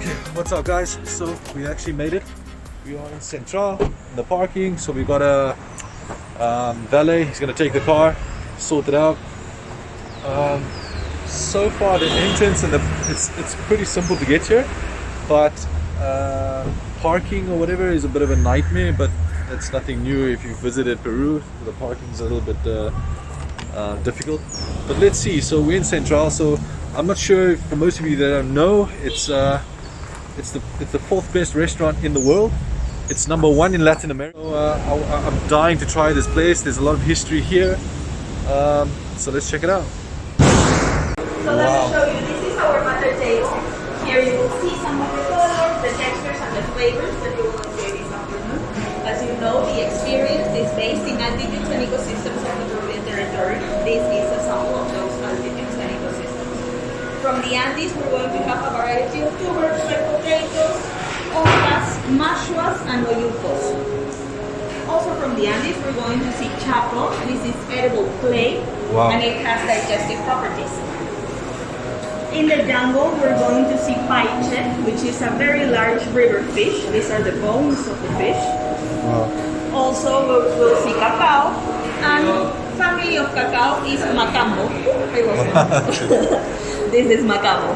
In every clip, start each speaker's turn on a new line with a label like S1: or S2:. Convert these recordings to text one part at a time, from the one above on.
S1: Okay, what's up guys? So we actually made it. We are in Central, in the parking. So we got a valet. He's gonna take the car, sort it out. So far the entrance and it's pretty simple to get here, but parking or whatever is a bit of a nightmare. But that's nothing new. If you've visited Peru, the parking's a little bit difficult. But let's see. So we're in Central. So I'm not sure if, for most of you that don't know, it's the fourth best restaurant in the world. It's number one in Latin America. So, I'm dying to try this place. There's a lot of history here. So let's check it out.
S2: So let me show you. This is our matter table. Here you will see some of the colors, the textures, and the flavors that you will enjoy this afternoon. As you know, the experience is based in altitudes and ecosystems of the Peruvian territory. This is a sample of those altitudes and ecosystems. From the Andes, we're going to have a variety of tubers, sweet potatoes, oras, mashuas, and oyucos. Also from the Andes, we're going to see chapo. This is edible clay, and it has digestive properties. In the jungle, we're going to see paiche, which is a very large river fish. These are the bones of the fish. Also, we'll see cacao, and family of cacao is macambo. This is macambo.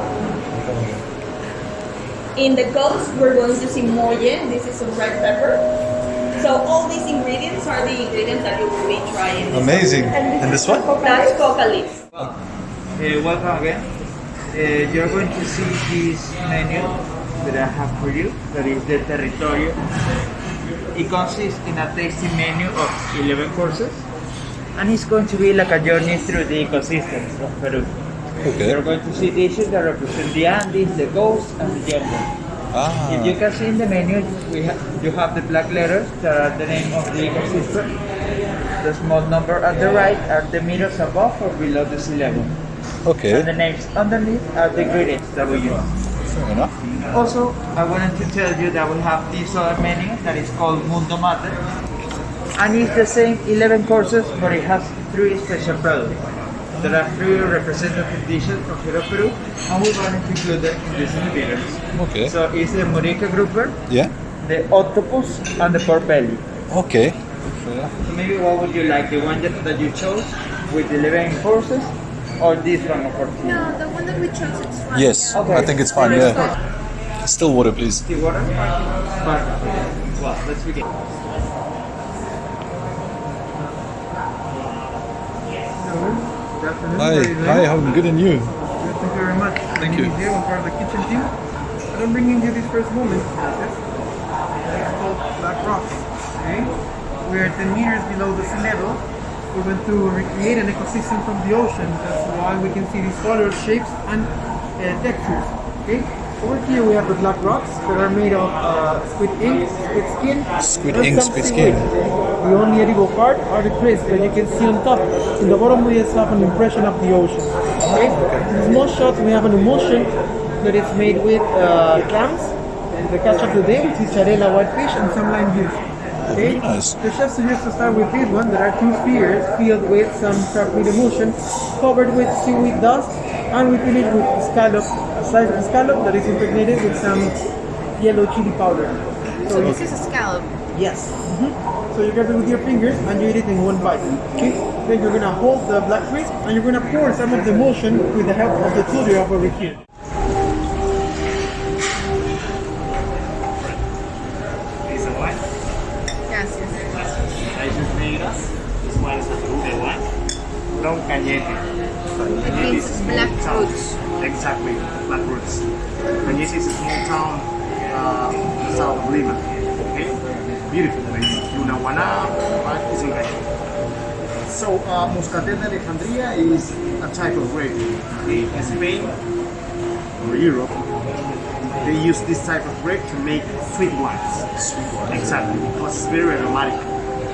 S2: In the coast, we're going to see molle. This is some red pepper. So all these ingredients are the ingredients that you will be trying.
S1: Amazing. And this one?
S2: That's coca leaves.
S3: Welcome again. You're going to see this menu that I have for you, that is the Territorio. It consists in a tasty menu of 11 courses, and it's going to be like a journey through the ecosystems of Peru.
S1: Okay.
S3: You're going to see dishes that represent the Andes, the coast, and the jungle. If you can see in the menu, you have the black letters that are the name of the ecosystem. The small number at the right are the meters above or below the sea level.
S1: Okay.
S3: And the names underneath are the ingredients that we use.
S1: Fair enough.
S3: Also, I wanted to tell you that we have this other menu that is called Mundo Mate. And it's the same 11 courses, but it has 3 special products. There are 3 representative dishes from here of Peru, and we wanted to include them in this experience.
S1: Okay.
S3: So it's the Murica grouper,
S1: Yeah.
S3: the octopus, and the pork belly.
S1: Okay.
S3: So maybe what would you like, the one that you chose with the 11 courses, or this one of 14?
S2: No, the one that we chose is fine.
S1: Yes,
S3: Okay.
S1: I think it's fine. Yeah. Still water, please.
S3: Still water? Perfect. Well, let's begin.
S1: Hi, I'm good and you?
S4: Thank you very much.
S1: Thank you.
S4: Here, I'm part of the kitchen team. And I'm bringing you this first moment. It's called Black Rocks. Okay? We're 10 meters below the sea level. We went to recreate an ecosystem from the ocean. That's why we can see these colors, shapes, and textures. Okay? Over here we have the black rocks that are made of squid ink, squid skin,
S1: Squid
S4: and
S1: ink,
S4: some
S1: squid
S4: seaweed.
S1: skin.
S4: The only edible part are the crisps that you can see on top. In the bottom we just have an impression of the ocean. Okay? In the small shots we have an emulsion that is made with clams, the catch of the day, which is charela whitefish, and some lime juice. Okay?
S1: Very nice.
S4: The chef suggests to start with this one. There are 2 spheres filled with some shark meat emulsion, covered with seaweed dust, and we finish with scallop, a slice of scallop that is impregnated with some yellow chili powder.
S2: So this is a scallop.
S4: Yes. So you grab it with your fingers and you eat it in one bite. Okay? Then you're gonna hold the black crisp and you're gonna pour some of the emulsion with the help of the tool you have over here.
S5: Is a wine?
S2: Yes.
S5: Raíces negras. This one is a Peruvian wine. From Cañete.
S2: It means black roots.
S5: Exactly, black roots. Cañete is a small town south of Lima. Okay? Beautiful place. Yunaguaná, is in Cañete. So, Muscatel de Alejandría is a type of grape. In Spain or Europe, they use this type of grape to make sweet wines. Sweet wines. Exactly, because it's very aromatic.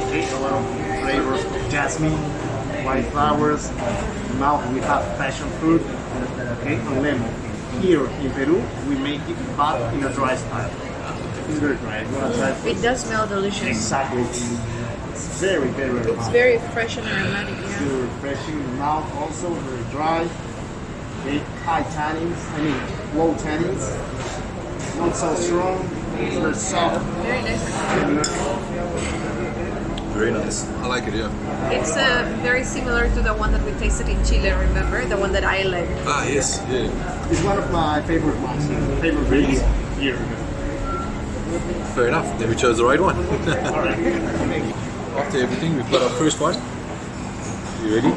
S5: Okay, a lot of flavors of jasmine, white flowers. Now we have passion fruit, okay, and lemon. Here in Peru, we make it but in a dry style. It's very dry. You wanna try
S2: It does smell delicious.
S5: Exactly. It's very, very aromatic.
S2: It's very fresh and aromatic.
S5: It's
S2: Yeah.
S5: very refreshing in the mouth, also very dry. Okay, high tannins, low tannins. not so strong. It's very soft.
S2: Very nice.
S1: Very nice. I like it, yeah.
S2: It's very similar to the one that we tasted in Chile, remember? The one that I like.
S1: Ah, yes, yeah.
S5: It's one of my favorite ones. Favorite breeds here.
S1: Fair enough. Then we chose the right one.
S5: Alright.
S1: After everything, we've got our first one. You ready?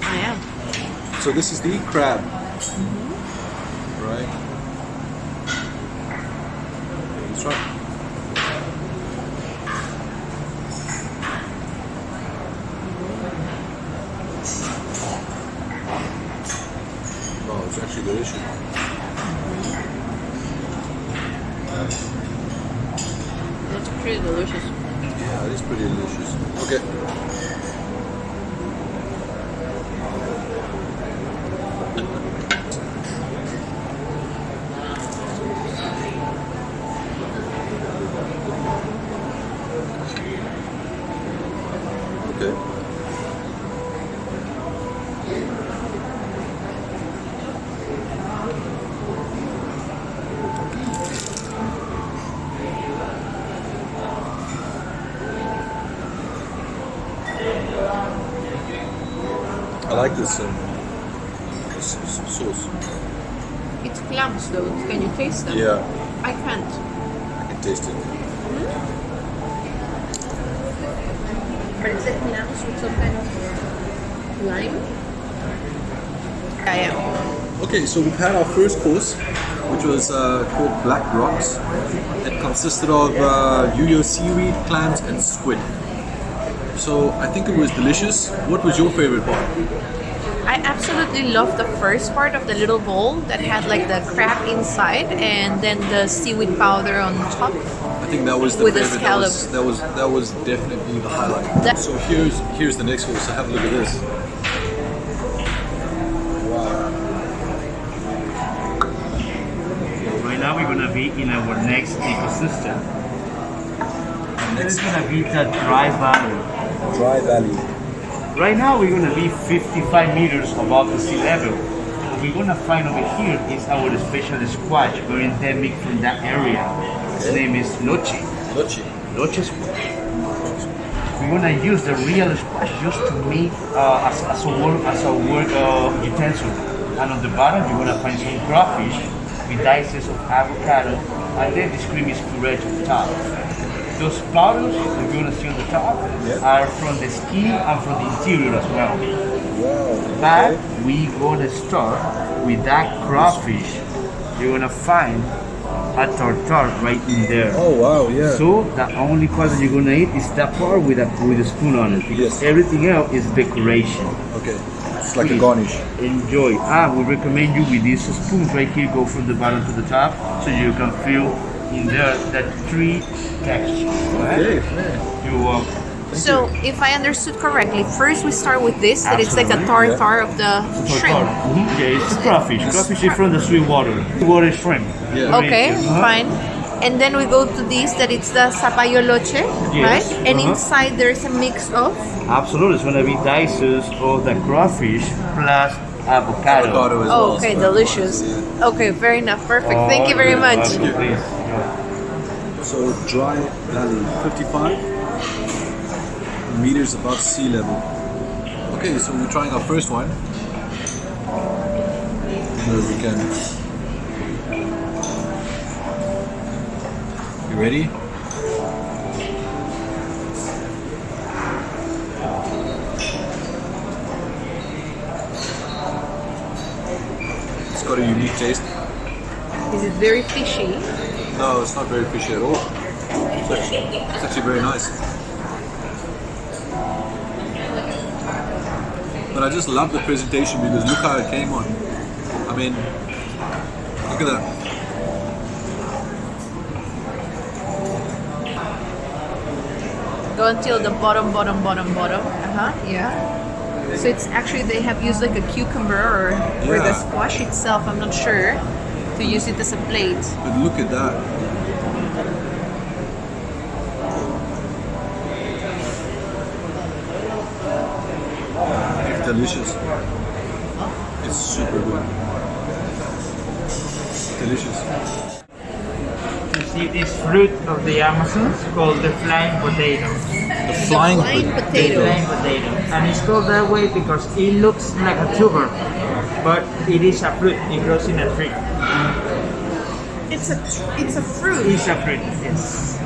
S2: I am.
S1: So this is the crab. Right. Let's try. Wow, it's actually delicious.
S2: It's pretty delicious.
S1: Yeah, it is pretty delicious. Okay. Okay. I like this sauce.
S2: It's clams though. Can you taste them?
S1: Yeah,
S2: I can't.
S1: I can taste it.
S2: But is it clams with some kind of lime? I am.
S1: Okay, so we've had our first course, which was called Black Rocks. It consisted of yuyo seaweed, clams, and squid. So I think it was delicious. What was your favorite part?
S2: I absolutely loved the first part of the little bowl that had like the crab inside and then the seaweed powder on top.
S1: I think that was the
S2: With the
S1: favorite.
S2: scallops.
S1: That was definitely the highlight.
S2: That-
S1: So here's the next course. So have a look at this. Wow.
S3: Right now we're gonna be in our next ecosystem. This is gonna be the dry valley.
S1: Dry Valley.
S3: Right now we're gonna be 55 meters above the sea level. What we're gonna find over here is our special squash, very endemic from that area. Its name is loche.
S1: Lochi.
S3: Loche squash. We're gonna use the real squash just to make as a work utensil. And on the bottom you're gonna find some crawfish with dices of avocado, and then this cream is pureed on top. Those powders that you're gonna see on the top are from the skin and from the interior as well.
S1: Wow.
S3: But we gonna start with that crawfish. You're gonna find a tartar right in there.
S1: Oh wow, yeah.
S3: So the only part that you're gonna eat is that part with a spoon on it. Because
S1: Yes.
S3: everything else is decoration.
S1: Okay. It's like a garnish.
S3: Enjoy. We recommend you with these spoons right here, go from the bottom to the top, so you can feel in there that tree texture. Right?
S1: Okay, yeah.
S3: You're welcome.
S2: So if I understood correctly, first we start with this, that it's like a
S3: Absolutely,
S2: tartar of the shrimp.
S3: Yeah, it's crawfish. Crawfish is from the sweet water. Water shrimp.
S1: Yeah.
S2: Okay, fine. And then we go to this, that it's the zapallo loche, right? And inside there's a mix of.
S3: Absolutely, it's gonna be dices of the crawfish plus avocado.
S1: Avocado as
S2: Oh,
S1: well.
S2: okay,
S1: so-
S2: delicious. Okay, fair enough, perfect. Thank you very much.
S3: Please.
S1: So Dry Valley, 55 meters above sea level. Okay, so we're trying our first one. Where we can. You ready? It's got a unique taste.
S2: Is it very fishy?
S1: No, it's not very fishy at all. It's actually very nice. But I just love the presentation because look how it came on. I mean, look at that.
S2: Go until the bottom. Yeah. So it's actually, they have used like a cucumber or the
S1: Yeah.
S2: squash itself, I'm not sure, to use it as a plate.
S1: But look at that. It's delicious. It's super good. Delicious.
S3: see this fruit of the Amazons called the flying potato.
S1: The flying
S3: The
S1: potato.
S3: flying potato. And it's called that way because it looks like a tuber, but it is a fruit. It grows in a tree.
S2: It's a fruit.
S3: It's a fruit, yes.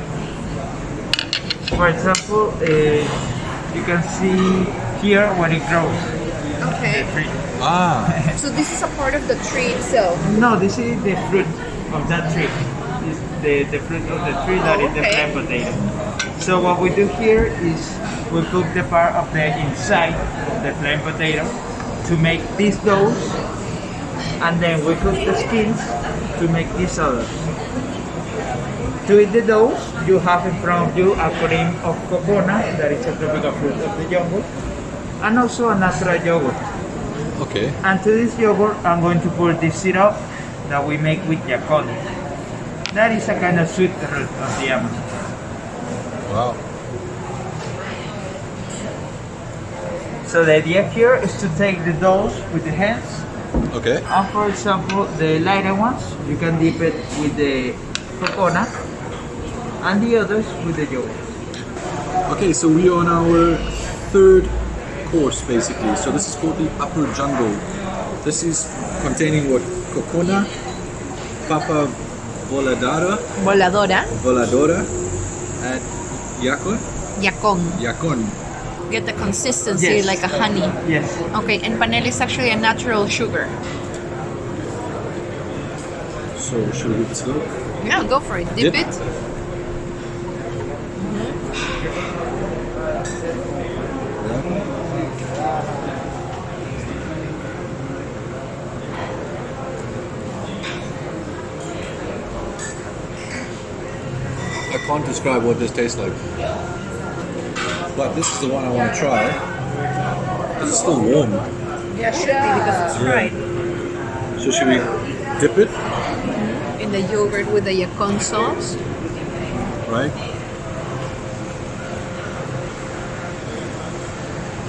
S3: For example, you can see here when it grows.
S2: Okay.
S3: Tree.
S1: Ah,
S2: So this is a part of the tree itself.
S3: No, this is the fruit of that tree. This is the fruit of the tree that is the
S2: Okay.
S3: flying potato. So what we do here is we cook the part of the inside of the flying potato to make this dough, and then we cook the skins to make this other. To eat the dough, you have in front of you a cream of coconut, that is a tropical fruit of the jungle, and also a natural yogurt.
S1: okay.
S3: And to this yogurt, I'm going to pour this syrup that we make with yacon. That is a kind of sweet fruit of the Amazon.
S1: Wow.
S3: So the idea here is to take the dough with the hands,
S1: Okay.
S3: and for example, the lighter ones, you can dip it with the coconut, and the others with the yogurt.
S1: Okay, so we are on our third course basically. So this is called the upper jungle. This is containing what? Cocona, papa voladora,
S2: Voladora.
S1: and yacon.
S2: Yacon. Get the consistency
S3: Yes.
S2: like a honey.
S3: Yes.
S2: Okay, and panela is actually a natural sugar.
S1: So should we give this a go?
S2: Yeah, go for it. Dip
S1: Dip.
S2: it.
S1: I can't describe what this tastes like. But this is the one I want to try. It's still warm.
S2: Yeah, should be because it's fried.
S1: So should we dip it?
S2: In the yogurt with the yacon sauce.
S1: Right?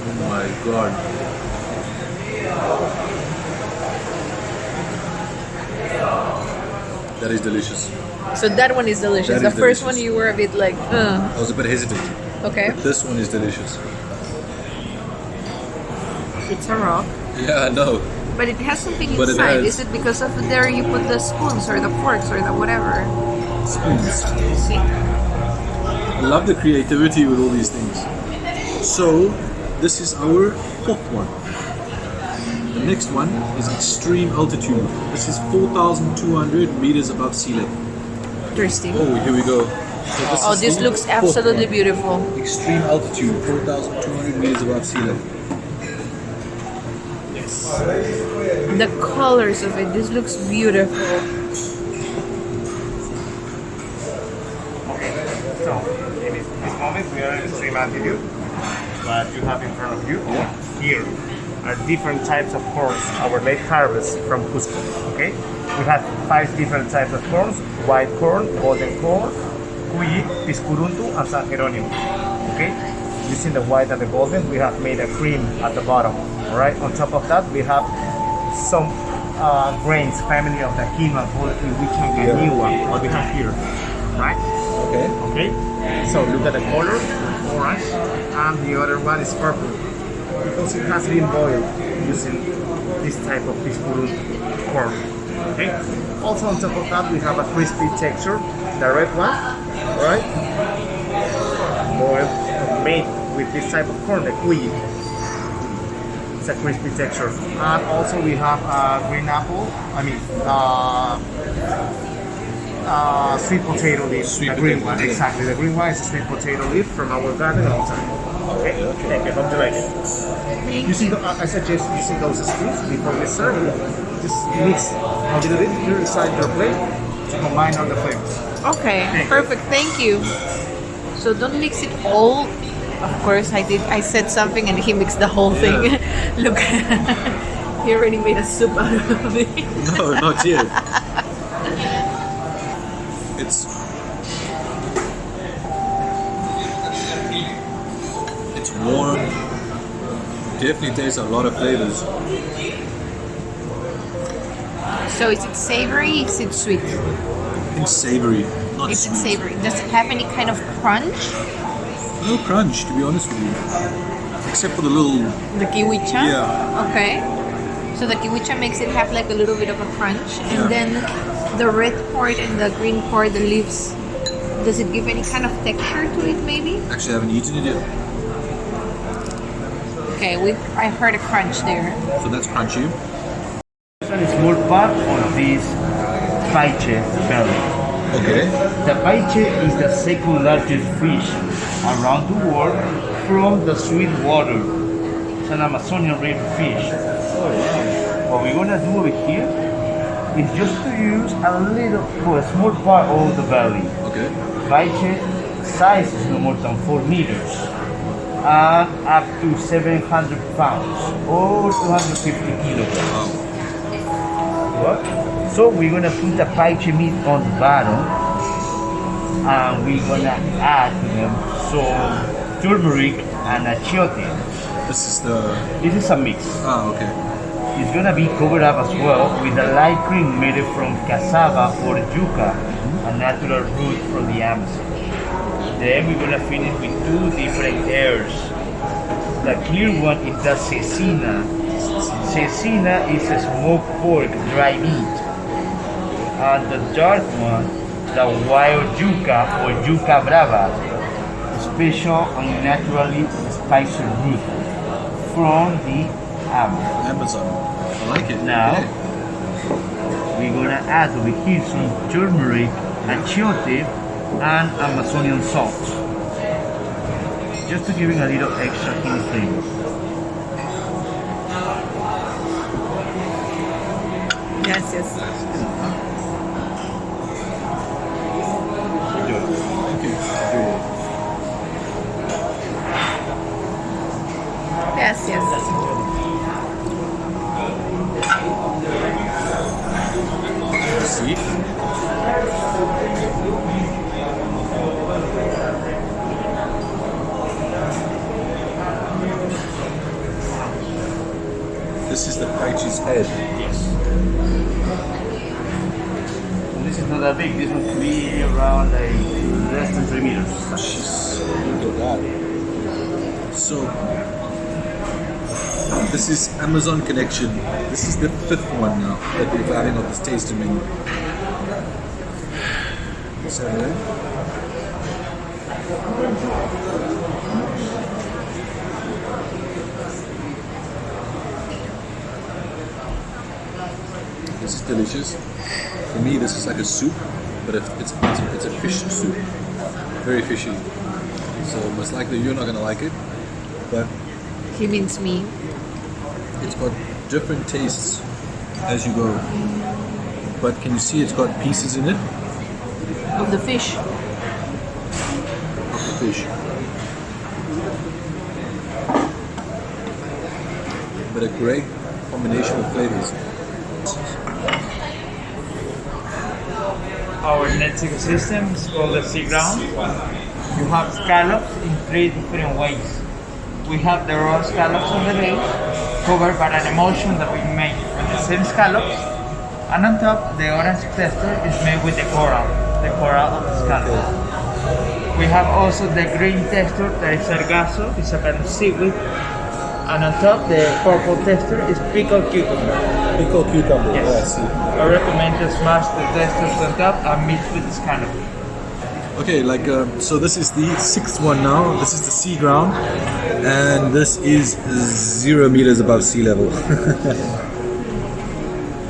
S1: Oh my god. That is delicious.
S2: So that one is delicious.
S1: That
S2: The
S1: is
S2: first
S1: delicious.
S2: one you were a bit like,
S1: I was a bit hesitant.
S2: okay.
S1: But this one is delicious.
S2: It's a rock.
S1: Yeah, I know.
S2: But it has something
S1: But it
S2: inside.
S1: has-
S2: Is it because of there you put the spoons or the forks or the whatever?
S1: Spoons.
S2: See?
S1: I love the creativity with all these things. So, this is our fourth one. The next one is extreme altitude. This is 4,200 meters above sea level.
S2: Interesting.
S1: Oh, here we go. So
S2: Oh,
S1: is
S2: this
S1: the
S2: looks
S1: fourth
S2: absolutely
S1: one.
S2: beautiful.
S1: Extreme altitude, 4,200 meters above sea level.
S2: The colors of it, this looks beautiful.
S5: So, in this moment, we are in extreme altitude. What you have in front of you here are different types of corns, our late harvest from Cusco. Okay, we have 5 different types of corns: white corn, golden corn, cuyi, piscuruntu, and San Jeronimo. Okay, using the white and the golden, we have made a cream at the bottom. All right. On top of that, we have some grains, family of the quinoa, which are the new one, what we have here, right?
S1: Okay.
S5: Okay, so look at the color, orange, and the other one is purple, because it has been boiled using this type of piscurun corn. Okay, also on top of that we have a crispy texture, the red one, right? Boiled, made with this type of corn, the cuyi. It's a crispy texture, and also we have green apple. Sweet potato leaf,
S1: Sweet
S5: the green
S1: potato
S5: one,
S1: leaf.
S5: exactly. The green one is a sweet potato leaf from our garden outside. Okay, thank you. Hope you like it. Using I suggest using those spoons before we serve. Just mix a little bit here inside your plate to combine all the flavors.
S2: Okay, perfect. Thank you. So don't mix it all. Of course, I said something and he mixed the whole thing. Look, he already made a soup out of it.
S1: No, not yet. It's warm. Definitely tastes a lot of flavors.
S2: So is it savory? Is it sweet?
S1: I think savory. Not
S6: Is it
S1: sweet.
S6: savory? Does it have any kind of crunch?
S1: No crunch, to be honest with you. Except for the little.
S6: The kiwicha?
S1: Yeah.
S6: Okay. So the kiwicha makes it have like a little bit of a crunch. And
S1: Yeah.
S6: then the red part and the green part, the leaves, does it give any kind of texture to it maybe?
S1: Actually, I haven't eaten it yet.
S6: Okay, I heard a crunch there.
S1: So that's crunchy.
S3: A small part of this paiche belly.
S1: Okay.
S3: The paiche is the second largest fish around the world from the sweet water. It's an Amazonian river fish. What we're gonna do over here is just to use a little, or a small part of the belly.
S1: Okay.
S3: Paiche size is no more than 4 meters and up to 700 pounds or 250 kilograms. What? So we're gonna put the paiche meat on the bottom and we're gonna add to them some turmeric and achiote. This is a mix.
S1: Okay.
S3: It's gonna be covered up as well with a light cream made from cassava or yuca, a natural root from the Amazon. Then we're gonna finish with 2 different herbs. The clear one is the cecina. Cecina is a smoked pork dry meat. And the dark one, the wild yuca or yuca brava, special and naturally spiced root from the
S1: Amazon. I like it.
S3: Now,
S1: Okay.
S3: we're gonna add over here some turmeric, achiote, and Amazonian salt. Just to give it a little extra hint flavor.
S6: Yes, yes.
S1: Thank you.
S6: Yes, yes.
S1: See? This is the paiche's head.
S3: Yes. This is not that big. This one could be around like less than 3 meters.
S1: Jeez, look at that. So, this is Amazon Connection. This is the 5th one now that we're having on this tasting menu. Let's have it. This is delicious. For me, this is like a soup, but it's a fish soup. Very fishy. So most likely you're not gonna like it, but
S6: He means me.
S1: it's got different tastes as you go. But can you see it's got pieces in it
S6: Of the fish.
S1: of the fish? But a great combination of flavors.
S3: Our next ecosystem is called the sea ground. You have scallops in 3 different ways. We have the raw scallops on the base, covered by an emulsion that we make with the same scallops, and on top the orange texture is made with the coral of the scallop. We have also the green texture that is sargasso, it's a kind of seaweed, and on top the purple texture is pickled cucumber.
S1: Pickled cucumber.
S3: Yes.
S1: Yeah, I see.
S3: I recommend to smash the textures on top and mix with the scallop.
S1: Okay, so this is the 6th one now. This is the sea ground, and this is 0 meters above sea level.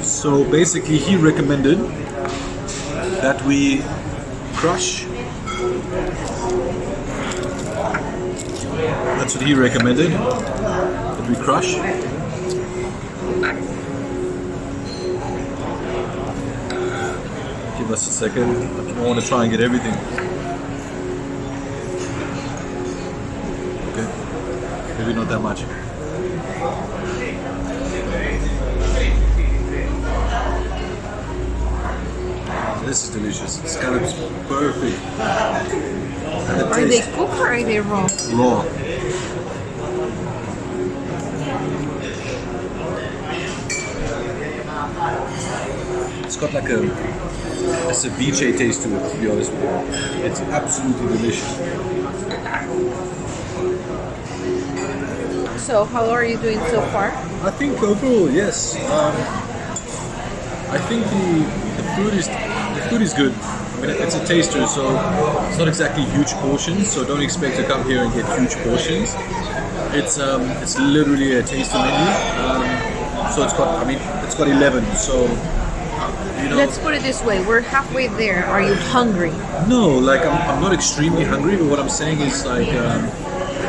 S1: So basically, he recommended that we crush. That's what he recommended. That we crush. Give us a second. I want to try and get everything. Okay. Maybe not that much. This is delicious. Scallops, perfect. And the
S6: Are they
S1: taste,
S6: cooked or are they raw?
S1: raw. It's got like a a ceviche taste to it, to be honest with you. It's absolutely delicious.
S6: So, how are you doing so far?
S1: I think overall, yes. I think the food is good. I mean, it's a taster, so it's not exactly huge portions. So don't expect to come here and get huge portions. It's literally a taster menu. So it's got 11. So you know.
S6: Let's put it this way: we're halfway there. Are you hungry?
S1: No, like I'm not extremely hungry, but what I'm saying is like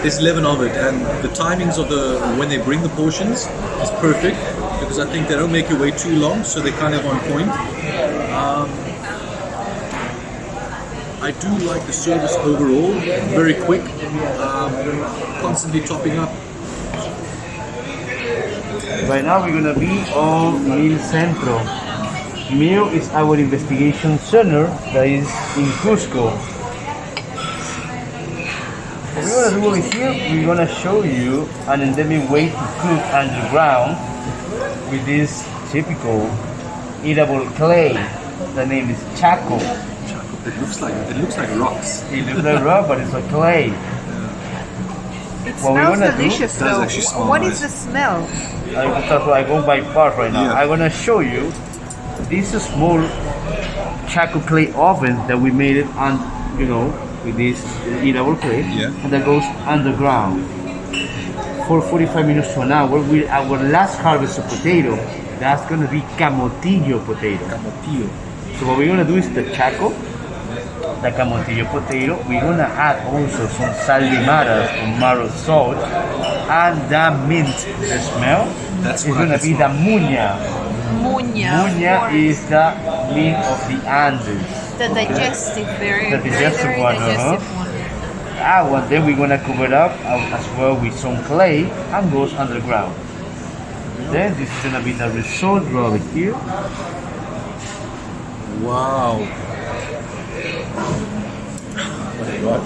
S1: there's 11 of it, and the timings of when they bring the portions is perfect because I think they don't make you wait too long, so they're kind of on point. I do like the service overall, very quick, constantly topping up.
S5: Right now we're gonna be on Mil Centro. Mil is our investigation center that is in Cusco. What we're gonna do over here, we're gonna show you an endemic way to cook underground with this typical eatable clay. The name is Chaco.
S1: It looks like rocks.
S5: It looks like rock, but it's a clay.
S6: It
S5: What we're
S6: smells
S5: gonna do-
S6: delicious
S1: It does
S6: though.
S1: actually smell
S6: What
S1: nice.
S6: is the smell?
S5: I go by part right now.
S1: Yeah.
S5: I'm gonna show you this small Chaco clay oven that we made it on, with this eatable clay,
S1: Yeah.
S5: and that goes underground for 45 minutes to an hour with our last harvest of potato. That's gonna be camotillo potato.
S1: Camotillo.
S5: So what we're gonna do is the Chaco, the camotillo potato. We're gonna add also some sal de maras or marrow salt, and the mint. The smell
S1: That's
S5: is
S1: what I
S5: gonna
S1: can
S5: be
S1: smell.
S5: the muña.
S6: Muña.
S5: Muña is the mint of the Andes.
S6: The digestive,
S5: The digestive
S6: very
S5: one,
S6: digestive one.
S5: That one, then we're gonna cover it up as well with some clay and goes underground. Then this is gonna be the result over here.
S1: Wow. Oh my God.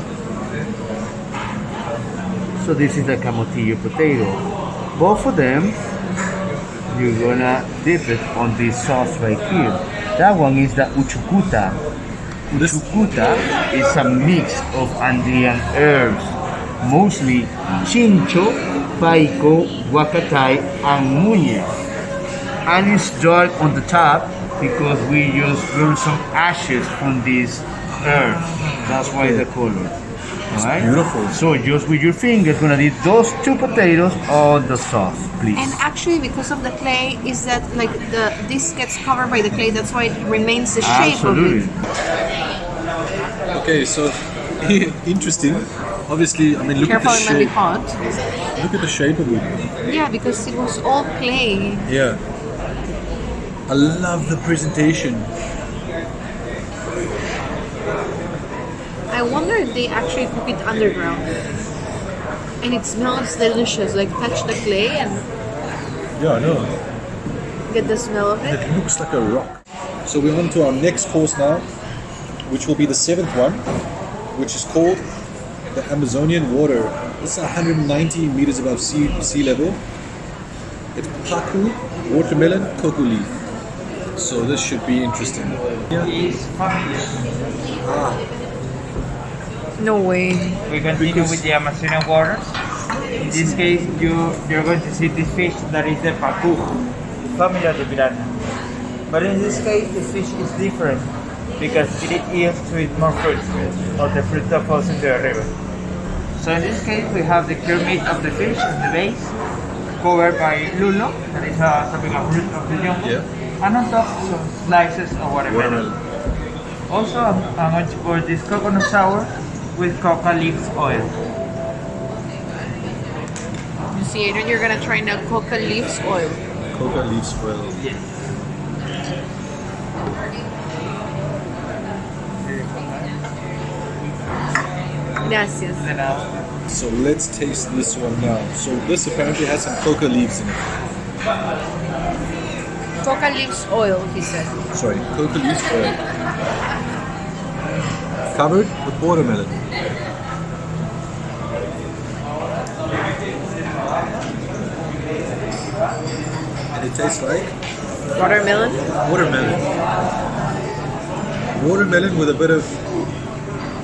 S5: So this is the camotillo potato. Both of them, you're gonna dip it on this sauce right here. That one is the uchucuta. Uchucuta is a mix of Andean herbs, mostly chincho, paico, huacatay, and muñe. And it's dark on the top because we just burn some ashes from these herbs. That's why the color. Alright?
S1: beautiful.
S5: So just with your fingers, gonna dip those two potatoes on the sauce, please.
S6: And actually, because of the clay, is that like this gets covered by the clay? That's why it remains the shape
S5: Absolutely.
S6: of it.
S1: Okay, so interesting. Obviously, I mean, look
S6: Careful,
S1: at
S6: it
S1: the
S6: might be
S1: shape.
S6: hot.
S1: Look at the shape of it.
S6: Yeah, because it was all clay.
S1: Yeah. I love the presentation.
S6: I wonder if they actually cook it underground. And it smells delicious. Like touch the clay and
S1: Yeah, I know.
S6: get the smell of it.
S1: It looks like a rock. So we're on to our next course now, which will be the 7th one, which is called the Amazonian water. It's 190 meters above sea level. It's pacu, watermelon, cocoa leaf. So this should be interesting.
S3: Is familiar.
S6: No way.
S3: We continue with the Amazonian waters. In this case, you're going to see this fish that is the pacu, familiar to piranha. But in this case, the fish is different because it yields to eat more fruit, or the fruit that falls into the river. So in this case, we have the clear meat of the fish in the base, covered by lulo, that is a tropical fruit of the jungle,
S1: Yeah.
S3: and on top some slices of watermelon.
S1: Watermelon.
S3: Also, I'm going to pour this coconut sour with coca leaves oil.
S6: You see, Adrian, you're gonna try now coca leaves oil.
S1: Coca leaves well.
S3: Yes.
S6: Gracias.
S3: Then
S1: So let's taste this one now. So this apparently has some coca leaves in it.
S6: Coca leaves oil, he said.
S1: Sorry, coca leaves oil. Covered with watermelon. And it tastes like
S6: Watermelon.
S1: watermelon. watermelon with a bit of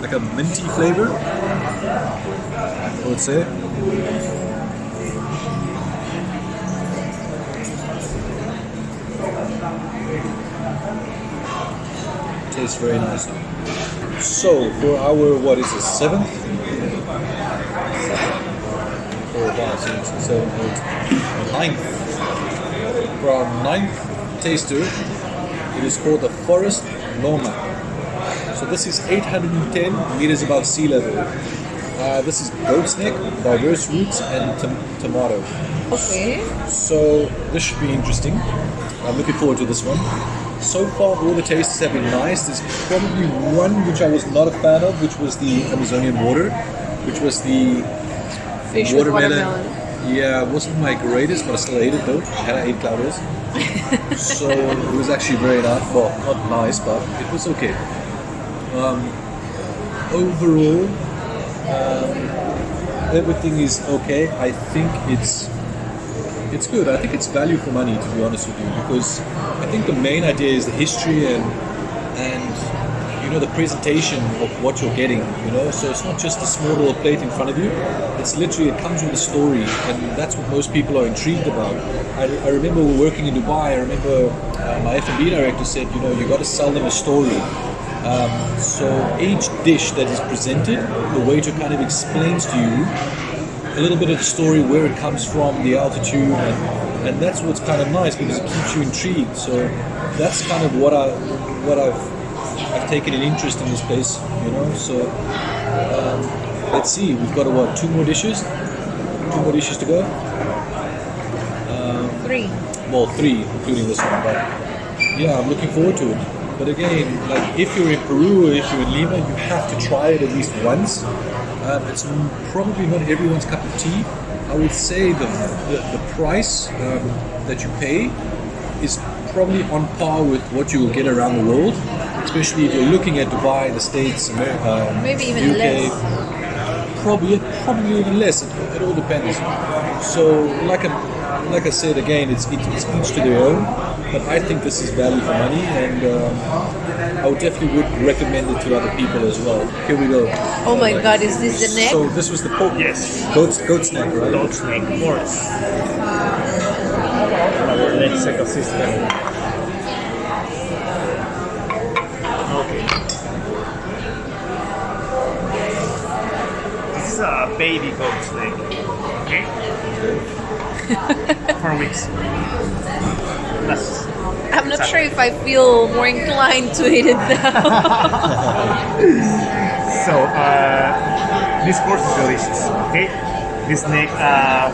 S1: like a minty flavor, I would say. Tastes very nice. So for our, what is it, 7th? 4, 5, 6, 7, 8, 9th. For our 9th taster, it is called the Forest Loma. So this is 810 meters above sea level. This is goat's neck, diverse roots, and tomato.
S6: Okay.
S1: So this should be interesting. I'm looking forward to this one. So far, all the tastes have been nice. There's probably one which I was not a fan of, which was the Amazonian water, which was the
S6: Fish with watermelon.
S1: Yeah, it wasn't my greatest, but I still ate it though. I had 8 calories. So it was actually very nice. Well, not nice, but it was okay. Overall, everything is okay. I think it's good. I think it's value for money, to be honest with you, because I think the main idea is the history and you know, the presentation of what you're getting, you know. So it's not just a small little plate in front of you. It's literally, it comes with a story, and that's what most people are intrigued about. I remember we were working in Dubai. I remember my F&B director said, you know, you got to sell them a story. So each dish that is presented, the waiter kind of explains to you a little bit of the story, where it comes from, the altitude, and that's what's kind of nice, because it keeps you intrigued. So that's kind of what I've taken an interest in this place, you know. So let's see. We've got 2 more dishes. 2 more dishes to go.
S6: 3.
S1: Well, 3, including this one. But yeah, I'm looking forward to it. But again, like if you're in Peru or if you're in Lima, you have to try it at least once. It's probably not everyone's cup of tea. I would say the price that you pay is probably on par with what you will get around the world, especially if you're looking at Dubai, the States, America,
S6: Maybe even
S1: UK.
S6: less.
S1: Probably even less. It all depends. So like I said again, it's each to their own. But I think this is value for money, and I would definitely would recommend it to other people as well. Here we go.
S6: Oh my God, is this the neck?
S1: So this was the pork.
S5: Yes.
S1: Goat's neck, right?
S5: Goat's neck, horse. Our next ecosystem. Okay. This is a baby goat's neck. Okay? 4 weeks. That's
S6: I'm not sure if I feel more inclined to eat it now.
S5: So, this course is delicious, okay? This neck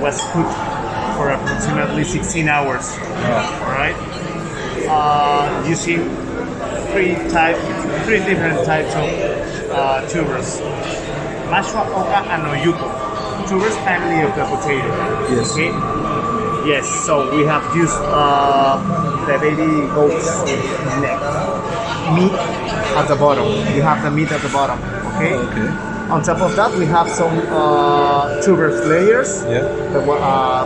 S5: was cooked for approximately 16 hours, alright? Using 3 different types of tubers. Mashua, oca, and oyuko. Tubers family of the potato,
S1: Yes.
S5: okay? Yes, so we have used the baby goat's neck. Meat at the bottom. You have the meat at the bottom, okay?
S1: Okay.
S5: On top of that, we have some tubers layers.
S1: Yeah.
S5: The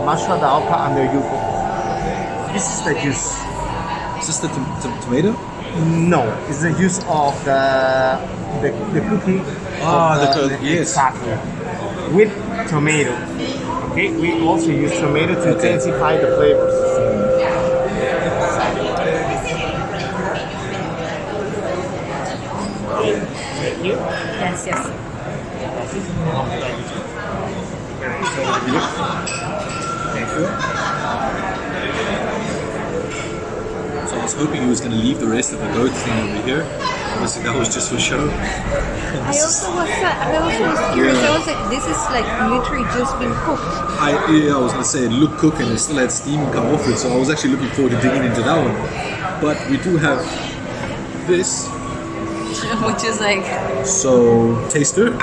S5: mashua, the alpa, and the yuko. This is the juice.
S1: Is this the tomato?
S5: No, it's the juice of the cooking.
S1: Yes.
S5: Exactly. With tomato. Okay, we also use tomato to intensify the flavors. Thank you.
S6: Yes, yes.
S1: Thank you. So I was hoping he was going to leave the rest of the goat thing over here. Obviously that was just for show.
S6: I also was curious. I was like, this is like literally just been cooked.
S1: I was going to say it looked cooked and it still had steam come off it, so I was actually looking forward to digging into that one. But we do have this.
S6: Which is like,
S1: So, taster.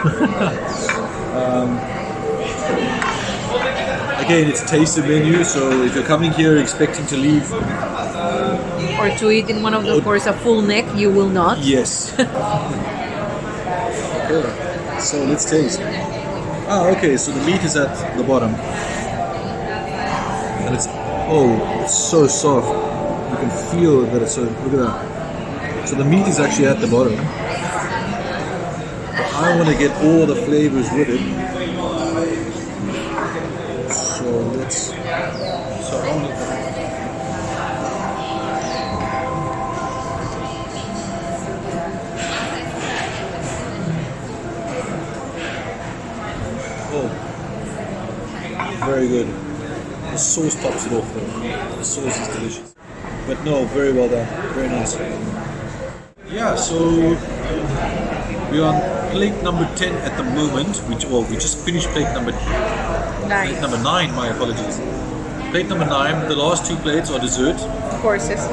S1: Again, it's a taster menu, so if you're coming here expecting to leave,
S6: or to eat in one of the course a full neck, you will not.
S1: yes. Okay, so let's taste. Okay, so the meat is at the bottom. And it's so soft. You can feel that it's so, look at that. So the meat is actually at the bottom. I want to get all the flavors with it. So let's. So only. Oh, very good. The sauce tops it off though. The sauce is delicious. But no, very well done. Very nice. Yeah, so we're on plate number 10 at the moment. We just finished plate number 9, my apologies. Plate number 9, the last 2 plates are dessert.
S6: Courses.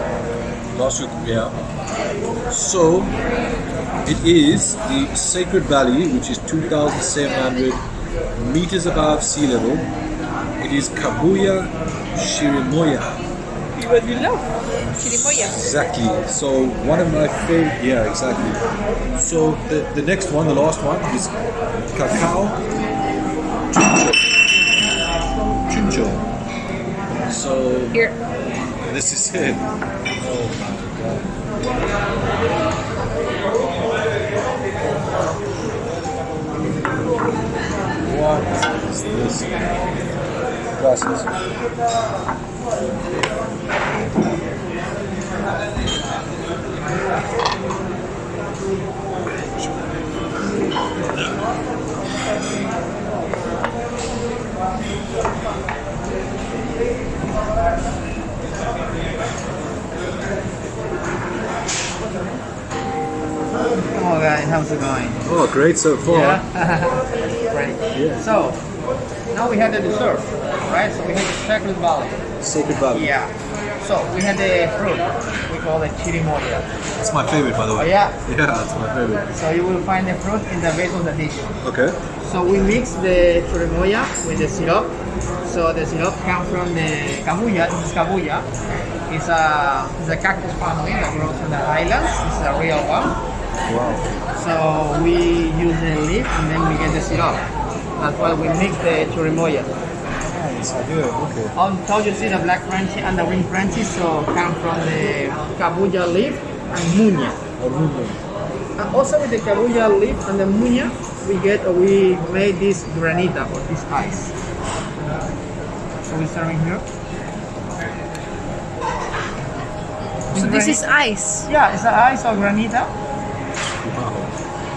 S1: Last 2, yeah. So it is the Sacred Valley, which is 2,700 meters above sea level. It is Kabuya Shirimoya.
S6: What you love? Chirimoya.
S1: Exactly. So one of my favorite. Yeah, exactly. So the next one, the last one, is cacao chuncho. So
S6: Here.
S1: this is it. Oh my god. What is this? Gracias.
S3: Oh guys, how's it going?
S1: Oh, great so far.
S3: Yeah. Right.
S1: Yeah.
S3: So now we have the dessert, right? So we have the Sacred Valley.
S1: Sacred Valley.
S3: Yeah. So we have the fruit. We call it chirimoya.
S1: It's my favorite, by the
S3: Oh
S1: way.
S3: yeah.
S1: Yeah, it's my favorite.
S3: So you will find the fruit in the base of the dish.
S1: Okay.
S3: So we mix the chirimoya with the syrup. So the syrup comes from the kabuya. This is kabuya. It's a cactus family that grows in the islands. This is a real one.
S1: Wow.
S3: So we use the leaf and then we get the syrup. That's why we mix the chirimoya.
S1: Nice, I do. Okay.
S3: On top you see the black crunchy and the green crunchy, so come from the kabuya leaf and muña. And also with the kabuya leaf and the muña, we made this granita or this ice. So we're serving here.
S6: So this is ice.
S3: Yeah, it's the ice or granita.
S1: Wow.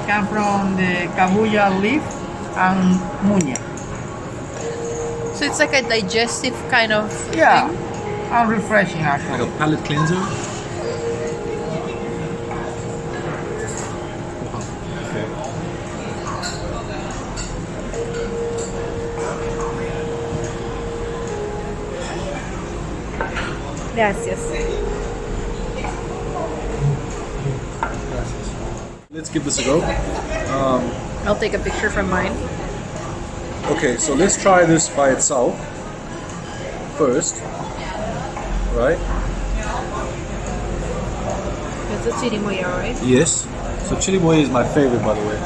S3: Come from the kabuya leaf and muña.
S6: So it's like a digestive kind of
S3: Yeah,
S6: thing.
S3: and refreshing
S1: Like
S3: actually.
S1: a palate cleanser. Okay.
S6: Gracias.
S1: Let's give this a go.
S6: I'll take a picture from mine.
S1: Okay, so let's try this by itself first, right?
S6: That's a chirimoya, right?
S1: Yes. So chili moya is my favorite, by the way.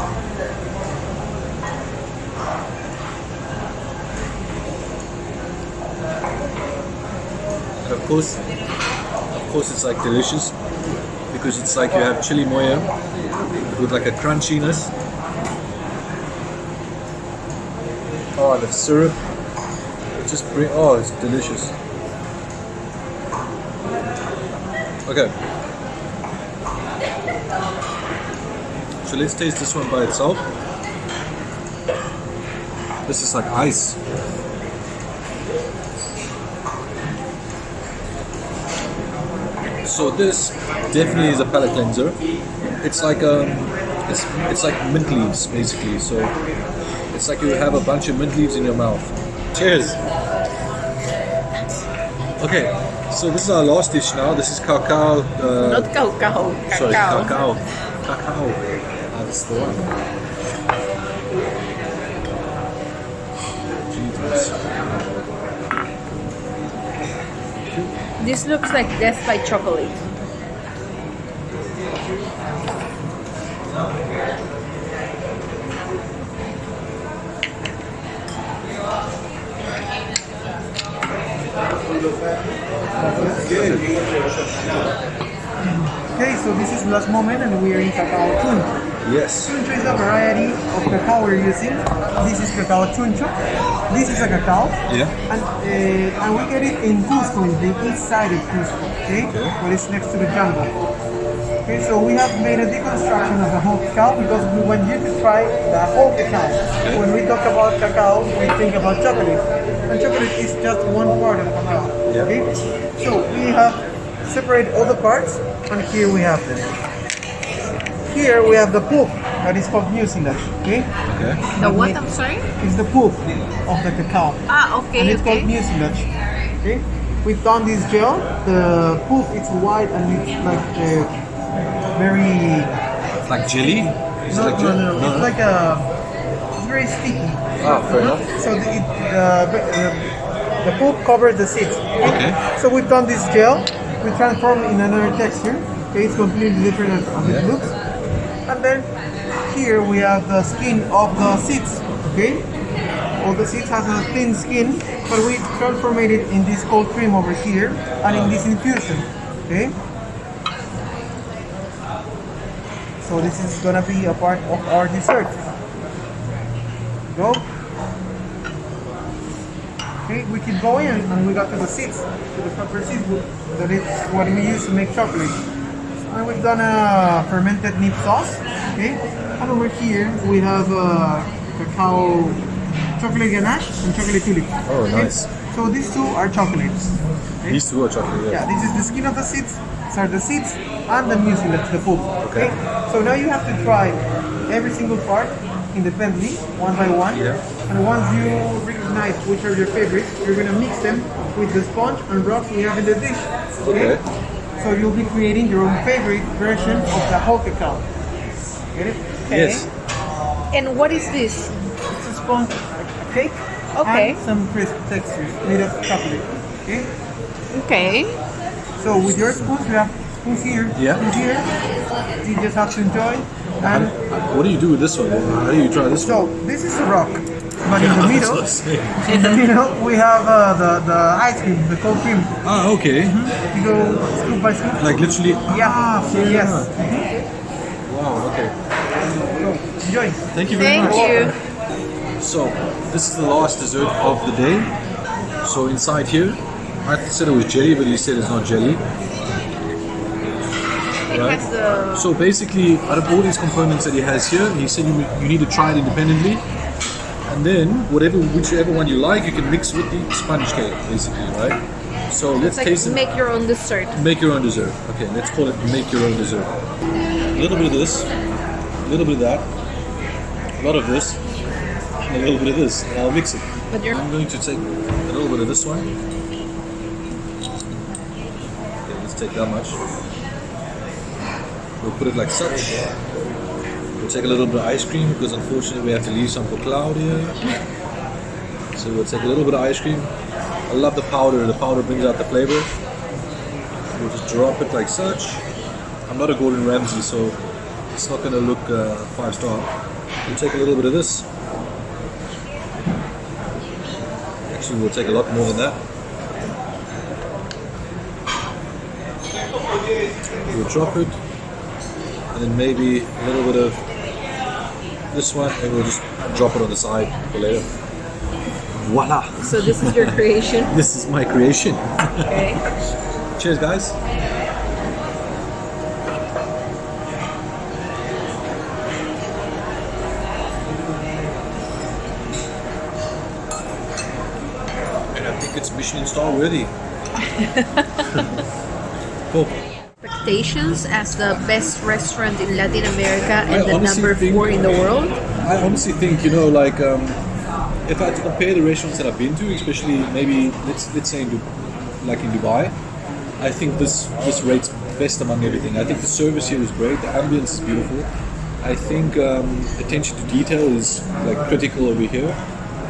S1: And of course, it's like delicious because it's like you have chili moya with like a crunchiness. Oh, the syrup. It's delicious. Okay. So let's taste this one by itself. This is like ice. So this definitely is a palate cleanser. It's like it's like mint leaves basically. So it's like you have a bunch of mint leaves in your mouth. Cheers. Okay, so this is our last dish now. This is cacao.
S6: Not cacao.
S1: Sorry,
S6: Cacao.
S1: cacao. That's the one. Jesus.
S6: This looks like death by chocolate.
S1: Good.
S4: Okay, so this is last moment and we are in cacao chuncho.
S1: Yes.
S4: Chuncho is a variety of cacao we're using. This is cacao chuncho. This is a cacao.
S1: Yeah.
S4: And we get it in Cusco, in the east side of Cusco, okay? But it's next to the jungle. Okay, so we have made a deconstruction of the whole cacao because we want you to try the whole cacao.
S1: Okay.
S4: When we talk about cacao, we think about chocolate. And chocolate is just one part of cacao.
S1: Yeah.
S4: Okay? So we have separated all the parts, and here we have them. Here we have the pulp that is called mucilage. Okay?
S1: Okay.
S6: The what? I'm sorry?
S4: It's the pulp of the cacao.
S6: Ah, okay,
S4: And it's
S6: okay.
S4: called mucilage. Okay? We've done this gel. The pulp is white and it's like very.
S1: It's like jelly? Is it like jelly?
S4: No. It's like it's very sticky.
S1: Ah, fair enough.
S4: So the pulp covers the seeds.
S1: Okay.
S4: So we've done this gel. We transform it in another texture. Okay, it's completely different as it looks. And then here we have the skin of the seeds. Okay. All the seeds has a thin skin, but we transformed it in this cold cream over here and in this infusion. Okay. So this is gonna be a part of our dessert. Go. Okay, we keep going and we got to the seeds, to the pepper seeds. That is what we use to make chocolate. And we've done a fermented nib sauce. Okay, and over here we have cacao, chocolate ganache, and chocolate tulip.
S1: Oh, nice.
S4: So these two are chocolates. Okay?
S1: These two are chocolate,
S4: Yeah, this is the skin of the seeds. These are the seeds and the mucilage, the pulp.
S1: Okay.
S4: So now you have to try every single part independently, one by one.
S1: Yeah.
S4: And once you recognize which are your favorites, you're gonna mix them with the sponge and rocks we have in the dish.
S1: Okay.
S4: So you'll be creating your own favorite version of the whole cacao. Get it?
S1: Yes.
S6: And what is this?
S4: It's a sponge, a cake,
S6: Okay.
S4: and some crisp textures made of chocolate. Okay.
S6: Okay.
S4: So with your spoons, we have spoons here.
S1: Yeah.
S4: Spoons here. You just have to enjoy. And
S1: What do you do with this one? How do you try this
S4: so
S1: one?
S4: this is a rock, but in the middle, in the middle we have the ice cream, the cold cream.
S1: Ah, okay.
S4: You go scoop by scoop.
S1: Like literally.
S4: Yeah.
S1: Ah, fair
S4: Yes.
S1: enough. Wow, okay.
S4: So enjoy.
S1: Thank you very
S6: Thank
S1: much.
S6: you.
S1: So, this is the last dessert of the day. So inside here, I said it was jelly, but he said it's not jelly.
S6: It
S1: Right.
S6: has the.
S1: So basically, out of all these components that he has here, he said you need to try it independently, and then whichever one you like, you can mix with the sponge cake, basically, right? So let's
S6: Like
S1: taste it.
S6: make your own dessert.
S1: Make your own dessert. Okay, let's call it make your own dessert. A little bit of this, a little bit of that, a lot of this, and a little bit of this, and I'll mix it.
S6: But you're.
S1: I'm going to take a little bit of this one. Okay, let's take that much. We'll put it like such. We'll take a little bit of ice cream because unfortunately we have to leave some for Cloud here. So we'll take a little bit of ice cream. I love the powder. The powder brings out the flavor. We'll just drop it like such. I'm not a Gordon Ramsay, so it's not going to look 5-star. We'll take a little bit of this. Actually, we'll take a lot more than that. We'll drop it. And then maybe a little bit of this one, and we'll just drop it on the side for later. Voila!
S6: So this is your creation.
S1: This is my creation.
S6: Okay.
S1: Cheers, guys. And I think it's Michelin star worthy. Cool.
S6: Expectations as the best restaurant in Latin America and
S1: I
S6: the
S1: honestly
S6: number
S1: think-
S6: 4 in the world.
S1: I honestly think, like, if I had to compare the restaurants that I've been to, especially maybe let's say in Dubai, I think this rates best among everything. I think the service here is great. The ambience is beautiful. I think attention to detail is like critical over here.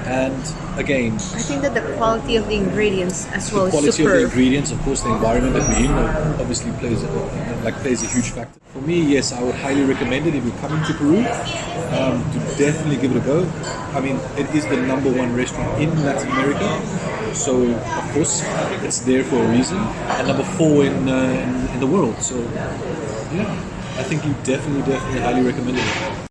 S1: And again,
S6: I think that the quality of the ingredients as well
S1: the
S6: is
S1: quality of the
S6: superb.
S1: ingredients, of course, the environment that we're in, obviously plays a huge factor. For me, yes, I would highly recommend it if you're coming to Peru, to definitely give it a go. I mean, it is the number 1 restaurant in Latin America, so of course it's there for a reason, and number 4 in the world. So Yeah, I think you definitely highly recommend it.